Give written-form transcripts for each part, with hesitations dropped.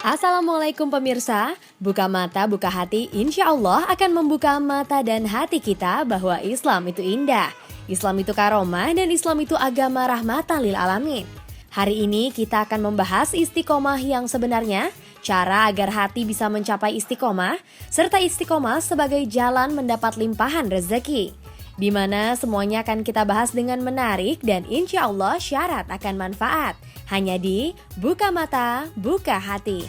Assalamualaikum pemirsa, buka mata, buka hati, insya Allah akan membuka mata dan hati kita bahwa Islam itu indah. Islam itu karomah dan Islam itu agama rahmatan lil alamin. Hari ini kita akan membahas istiqomah yang sebenarnya, cara agar hati bisa mencapai istiqomah, serta istiqomah sebagai jalan mendapat limpahan rezeki. Di mana semuanya akan kita bahas dengan menarik dan insya Allah syarat akan manfaat. Hanya di Buka Mata, Buka Hati.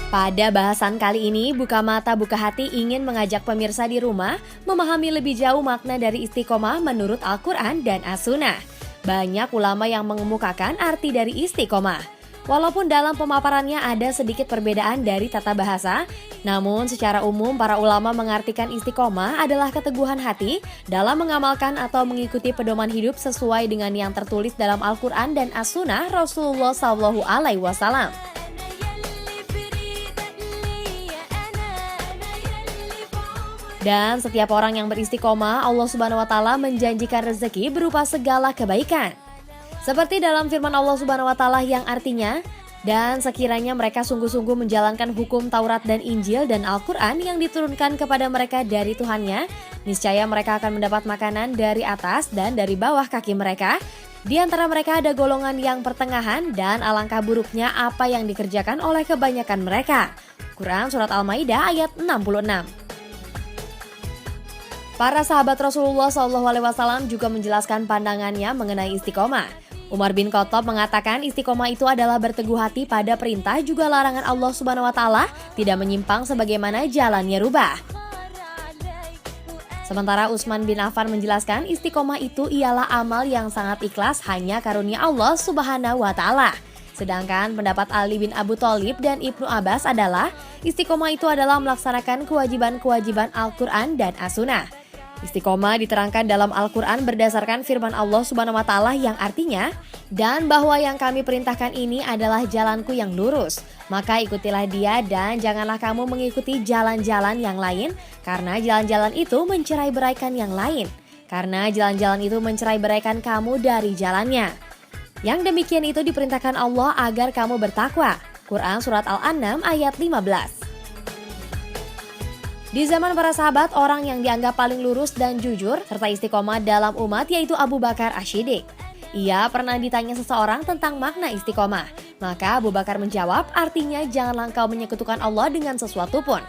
Pada bahasan kali ini, Buka Mata Buka Hati ingin mengajak pemirsa di rumah memahami lebih jauh makna dari istiqomah menurut Al-Quran dan As-Sunnah. Banyak ulama yang mengemukakan arti dari istiqomah. Walaupun dalam pemaparannya ada sedikit perbedaan dari tata bahasa, namun secara umum para ulama mengartikan istiqomah adalah keteguhan hati dalam mengamalkan atau mengikuti pedoman hidup sesuai dengan yang tertulis dalam Al-Quran dan As-Sunnah Rasulullah SAW. Dan setiap orang yang beristiqomah, Allah Subhanahu wa Ta'ala menjanjikan rezeki berupa segala kebaikan. Seperti dalam firman Allah Subhanahu wa Ta'ala yang artinya, dan sekiranya mereka sungguh-sungguh menjalankan hukum Taurat dan Injil dan Al-Quran yang diturunkan kepada mereka dari Tuhannya, niscaya mereka akan mendapat makanan dari atas dan dari bawah kaki mereka. Di antara mereka ada golongan yang pertengahan dan alangkah buruknya apa yang dikerjakan oleh kebanyakan mereka. Quran Surat Al-Maidah ayat 66. Para sahabat Rasulullah SAW juga menjelaskan pandangannya mengenai istiqomah. Umar bin Khattab mengatakan istiqomah itu adalah berteguh hati pada perintah juga larangan Allah Subhanahu wa Ta'ala, tidak menyimpang sebagaimana jalannya rubah. Sementara Utsman bin Affan menjelaskan istiqomah itu ialah amal yang sangat ikhlas hanya karunia Allah Subhanahu wa Ta'ala. Sedangkan pendapat Ali bin Abu Thalib dan Ibnu Abbas adalah istiqomah itu adalah melaksanakan kewajiban-kewajiban Al-Quran dan As-Sunnah. Istiqomah diterangkan dalam Al-Quran berdasarkan firman Allah Subhanahu wa Ta'ala yang artinya, dan bahwa yang kami perintahkan ini adalah jalanku yang lurus, maka ikutilah dia dan janganlah kamu mengikuti jalan-jalan yang lain, karena jalan-jalan itu mencerai-beraikan yang lain, karena jalan-jalan itu mencerai-beraikan kamu dari jalannya. Yang demikian itu diperintahkan Allah agar kamu bertakwa. Quran Surat Al-An'am ayat 15. Di zaman para sahabat, orang yang dianggap paling lurus dan jujur serta istiqomah dalam umat yaitu Abu Bakar Asy-Syiddiq. Ia pernah ditanya seseorang tentang makna istiqomah. Maka Abu Bakar menjawab, artinya janganlah engkau menyekutukan Allah dengan sesuatu pun.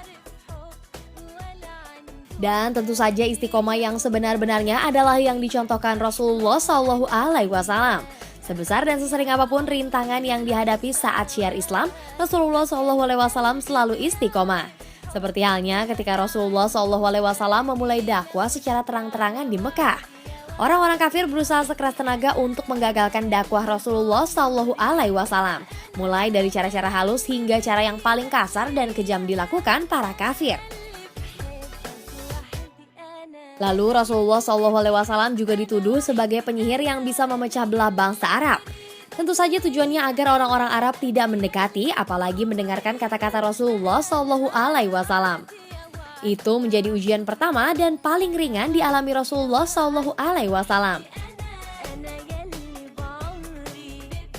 Dan tentu saja istiqomah yang sebenar-benarnya adalah yang dicontohkan Rasulullah SAW. Sebesar dan sesering apapun rintangan yang dihadapi saat syiar Islam, Rasulullah SAW selalu istiqomah. Seperti halnya ketika Rasulullah SAW memulai dakwah secara terang-terangan di Mekah. Orang-orang kafir berusaha sekeras tenaga untuk menggagalkan dakwah Rasulullah SAW. Mulai dari cara-cara halus hingga cara yang paling kasar dan kejam dilakukan para kafir. Lalu Rasulullah SAW juga dituduh sebagai penyihir yang bisa memecah belah bangsa Arab. Tentu saja tujuannya agar orang-orang Arab tidak mendekati, apalagi mendengarkan kata-kata Rasulullah SAW. Itu menjadi ujian pertama dan paling ringan dialami Rasulullah SAW.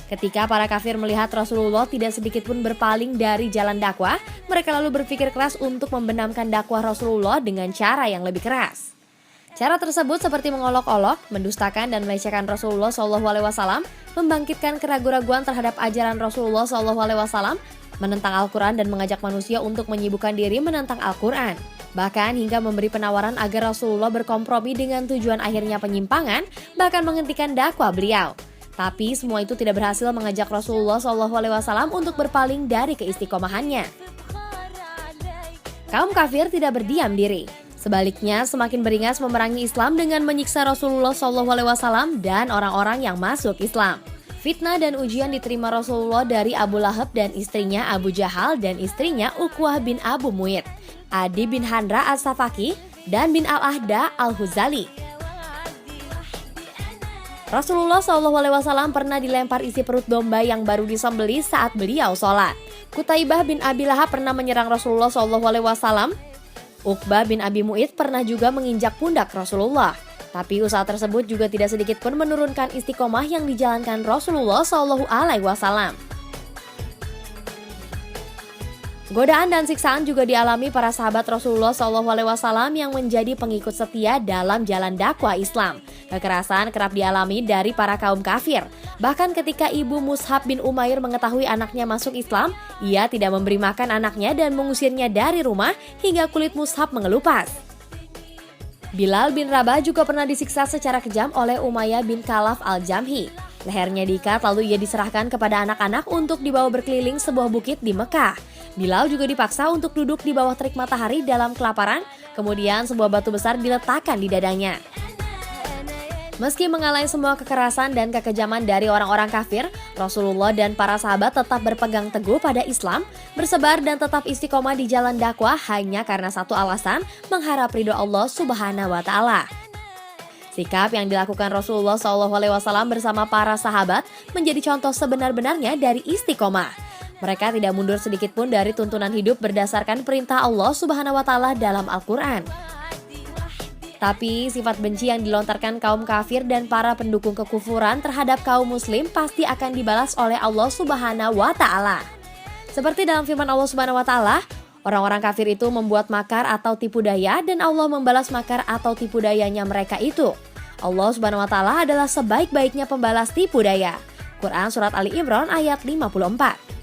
Ketika para kafir melihat Rasulullah tidak sedikit pun berpaling dari jalan dakwah, mereka lalu berpikir keras untuk membenamkan dakwah Rasulullah dengan cara yang lebih keras. Cara tersebut seperti mengolok-olok, mendustakan dan melecehkan Rasulullah SAW, membangkitkan keraguan-raguan terhadap ajaran Rasulullah SAW, menentang Al-Quran dan mengajak manusia untuk menyibukkan diri menentang Al-Quran. Bahkan hingga memberi penawaran agar Rasulullah berkompromi dengan tujuan akhirnya penyimpangan, bahkan menghentikan dakwah beliau. Tapi semua itu tidak berhasil mengajak Rasulullah SAW untuk berpaling dari keistiqomahannya. Kaum kafir tidak berdiam diri. Sebaliknya, semakin beringas memerangi Islam dengan menyiksa Rasulullah SAW dan orang-orang yang masuk Islam. Fitnah dan ujian diterima Rasulullah dari Abu Lahab dan istrinya Abu Jahal dan istrinya Uqwah bin Abu Mu'id, Adi bin Handra as-Safaki, dan bin Al-Ahda al-Huzali. Rasulullah SAW pernah dilempar isi perut domba yang baru disembelih saat beliau sholat. Qutaibah bin Abi Lahab pernah menyerang Rasulullah SAW. Uqbah bin Abi Mu'id pernah juga menginjak pundak Rasulullah. Tapi usaha tersebut juga tidak sedikit pun menurunkan istiqomah yang dijalankan Rasulullah SAW. Godaan dan siksaan juga dialami para sahabat Rasulullah SAW yang menjadi pengikut setia dalam jalan dakwah Islam. Kekerasan kerap dialami dari para kaum kafir. Bahkan ketika ibu Mus'hab bin Umair mengetahui anaknya masuk Islam, ia tidak memberi makan anaknya dan mengusirnya dari rumah hingga kulit Mus'hab mengelupas. Bilal bin Rabah juga pernah disiksa secara kejam oleh Umayyah bin Khalaf al-Jamhi. Lehernya diikat lalu ia diserahkan kepada anak-anak untuk dibawa berkeliling sebuah bukit di Mekah. Bilal juga dipaksa untuk duduk di bawah terik matahari dalam kelaparan, kemudian sebuah batu besar diletakkan di dadanya. Meski mengalami semua kekerasan dan kekejaman dari orang-orang kafir, Rasulullah dan para sahabat tetap berpegang teguh pada Islam, bersebar dan tetap istiqomah di jalan dakwah hanya karena satu alasan, mengharap ridho Allah Subhanahu wa Ta'ala. Sikap yang dilakukan Rasulullah SAW bersama para sahabat menjadi contoh sebenar-benarnya dari istiqomah. Mereka tidak mundur sedikit pun dari tuntunan hidup berdasarkan perintah Allah Subhanahu wa Ta'ala dalam Al-Quran. Tapi sifat benci yang dilontarkan kaum kafir dan para pendukung kekufuran terhadap kaum muslim pasti akan dibalas oleh Allah Subhanahu wa Ta'ala. Seperti dalam firman Allah Subhanahu wa Ta'ala, orang-orang kafir itu membuat makar atau tipu daya dan Allah membalas makar atau tipu dayanya mereka itu. Allah Subhanahu wa Ta'ala adalah sebaik-baiknya pembalas tipu daya. Quran Surat Ali Imran ayat 54.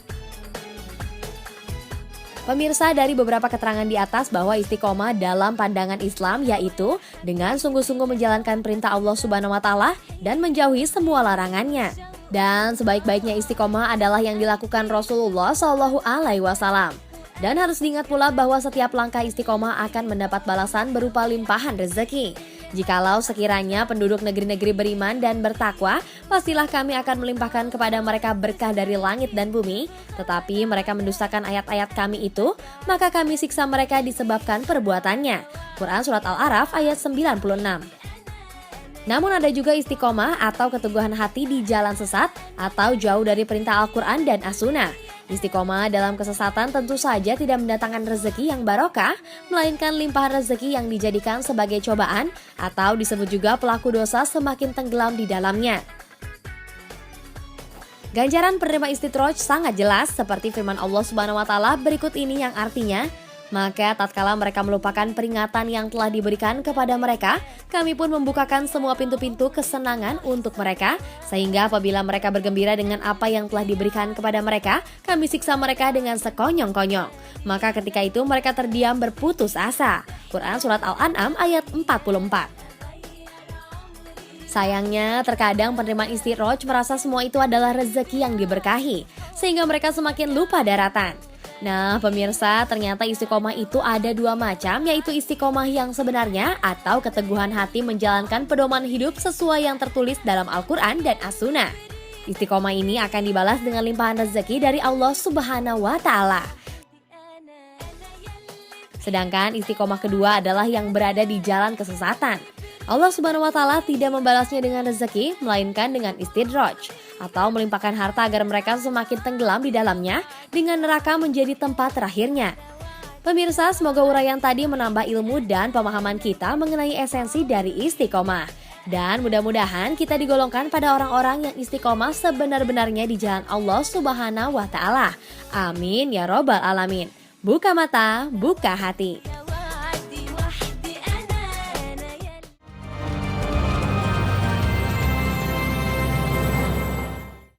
Pemirsa, dari beberapa keterangan di atas bahwa istiqomah dalam pandangan Islam yaitu dengan sungguh-sungguh menjalankan perintah Allah Subhanahu wa Ta'ala dan menjauhi semua larangannya. Dan sebaik-baiknya istiqomah adalah yang dilakukan Rasulullah SAW. Dan harus diingat pula bahwa setiap langkah istiqomah akan mendapat balasan berupa limpahan rezeki. Jikalau sekiranya penduduk negeri-negeri beriman dan bertakwa, pastilah kami akan melimpahkan kepada mereka berkah dari langit dan bumi. Tetapi mereka mendustakan ayat-ayat kami itu, maka kami siksa mereka disebabkan perbuatannya. Quran Surat Al-A'raf ayat 96. Namun ada juga istiqomah atau keteguhan hati di jalan sesat atau jauh dari perintah Al-Quran dan As-Sunnah. Istiqomah dalam kesesatan tentu saja tidak mendatangkan rezeki yang barokah, melainkan limpahan rezeki yang dijadikan sebagai cobaan atau disebut juga pelaku dosa semakin tenggelam di dalamnya. Ganjaran penerima istidraj sangat jelas seperti firman Allah Subhanahu wa Ta'ala berikut ini yang artinya, maka tatkala mereka melupakan peringatan yang telah diberikan kepada mereka, kami pun membukakan semua pintu-pintu kesenangan untuk mereka, sehingga apabila mereka bergembira dengan apa yang telah diberikan kepada mereka, kami siksa mereka dengan sekonyong-konyong. Maka ketika itu mereka terdiam berputus asa. Quran Surat Al-An'am ayat 44. Sayangnya, terkadang penerima istidraj merasa semua itu adalah rezeki yang diberkahi, sehingga mereka semakin lupa daratan. Nah, pemirsa, ternyata istiqomah itu ada dua macam, yaitu istiqomah yang sebenarnya atau keteguhan hati menjalankan pedoman hidup sesuai yang tertulis dalam Al-Quran dan As-Sunnah. Istiqomah ini akan dibalas dengan limpahan rezeki dari Allah Subhanahu wa Ta'ala. Sedangkan istiqomah kedua adalah yang berada di jalan kesesatan. Allah Subhanahu wa Ta'ala tidak membalasnya dengan rezeki, melainkan dengan istidraj, atau melimpahkan harta agar mereka semakin tenggelam di dalamnya dengan neraka menjadi tempat terakhirnya. Pemirsa, semoga uraian tadi menambah ilmu dan pemahaman kita mengenai esensi dari istiqomah. Dan mudah-mudahan kita digolongkan pada orang-orang yang istiqomah sebenar-benarnya di jalan Allah Subhanahu wa Ta'ala. Amin ya robbal alamin. Buka mata, buka hati.